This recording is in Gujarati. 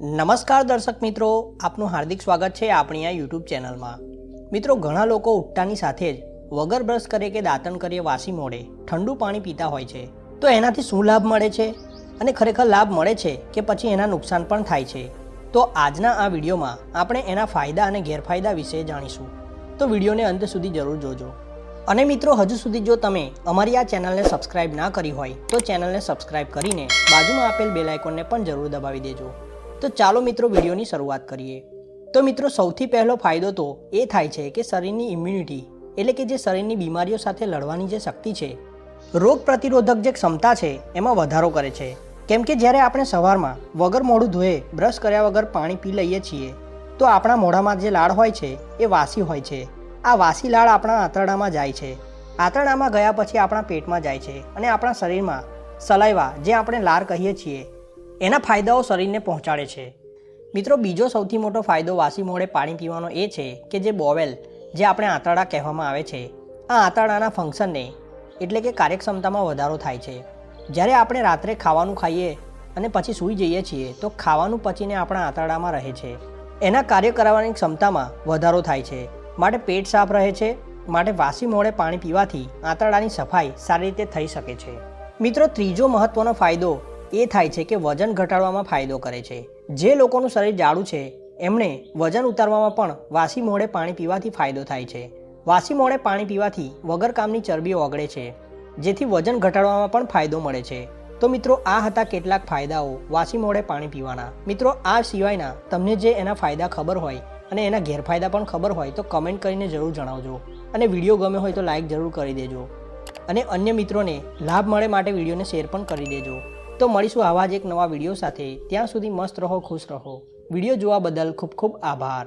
નમસ્કાર દર્શક મિત્રો, આપનું હાર્દિક સ્વાગત છે આપણી આ યુટ્યુબ ચેનલમાં। મિત્રો, ઘણા લોકો ઉઠતાની સાથે જ વગર બ્રશ કરે કે દાંતણ કરીએ વાસી મોડે ઠંડુ પાણી પીતા હોય છે। તો એનાથી શું લાભ મળે છે અને ખરેખર લાભ મળે છે કે પછી એના નુકસાન પણ થાય છે? તો આજના આ વિડીયોમાં આપણે એના ફાયદા અને ગેરફાયદા વિશે જાણીશું। તો વિડીયોને અંત સુધી જરૂર જોજો। અને મિત્રો, હજુ સુધી જો તમે અમારી આ ચેનલને સબસ્ક્રાઇબ ના કરી હોય તો ચેનલને સબસ્ક્રાઇબ કરીને બાજુમાં આપેલ બેલ આઇકોનને પણ જરૂર દબાવી દેજો। તો ચાલો મિત્રો, વિડીયોની શરૂઆત કરીએ। તો મિત્રો, સૌથી પહેલો ફાયદો તો એ થાય છે કે શરીરની ઇમ્યુનિટી એટલે કે જે શરીરની બીમારીઓ સાથે લડવાની જે શક્તિ છે, રોગ પ્રતિરોધક જે ક્ષમતા છે એમાં વધારો કરે છે। કેમ કે જ્યારે આપણે સવારમાં વગર મોઢું ધોયે બ્રશ કર્યા વગર પાણી પી લઈએ છીએ તો આપણા મોઢામાં જે લાળ હોય છે એ વાસી હોય છે। આ વાસી લાળ આપણા આંતરડામાં જાય છે। આંતરડામાં ગયા પછી આપણા પેટમાં જાય છે અને આપણા શરીરમાં સલાઈવા જે આપણે લાર કહીએ છીએ એના ફાયદાઓ શરીરને પહોંચાડે છે। મિત્રો, બીજો સૌથી મોટો ફાયદો વાસી મોડે પાણી પીવાનો એ છે કે જે બોવેલ જે આપણે આંતરડા કહેવામાં આવે છે, આ આંતરડાના ફંક્શનને એટલે કે કાર્યક્ષમતામાં વધારો થાય છે। જ્યારે આપણે રાત્રે ખાવાનું ખાઈએ અને પછી સૂઈ જઈએ છીએ તો ખાવાનું પચીને આપણા આંતરડામાં રહે છે, એના કાર્ય કરાવવાની ક્ષમતામાં વધારો થાય છે, માટે પેટ સાફ રહે છે। માટે વાસી મોડે પાણી પીવાથી આંતરડાની સફાઈ સારી રીતે થઈ શકે છે। મિત્રો, ત્રીજો મહત્વનો ફાયદો એ થાય છે કે વજન ઘટાડવામાં ફાયદો કરે છે। જે લોકોનું શરીર જાડું છે એમણે વજન ઉતારવામાં પણ વાસી મોડે પાણી પીવાથી ફાયદો થાય છે। વાસી મોડે પાણી પીવાથી વગર કામની ચરબીઓ ઓગળે છે, જેથી વજન ઘટાડવામાં પણ ફાયદો મળે છે। તો મિત્રો, આ હતા કેટલાક ફાયદાઓ વાસી મોડે પાણી પીવાના। મિત્રો, આ સિવાયના તમને જે એના ફાયદા ખબર હોય અને એના ગેરફાયદા પણ ખબર હોય તો કમેન્ટ કરીને જરૂર જણાવજો। અને વિડીયો ગમે હોય તો લાઈક જરૂર કરી દેજો અને અન્ય મિત્રોને લાભ મળે માટે વિડીયોને શેર પણ કરી દેજો। તો મળીશું આવા જ એક નવા વિડીયો સાથે। ત્યાં સુધી મસ્ત રહો, ખુશ રહો। વિડીયો જોવા બદલ ખૂબ ખૂબ આભાર।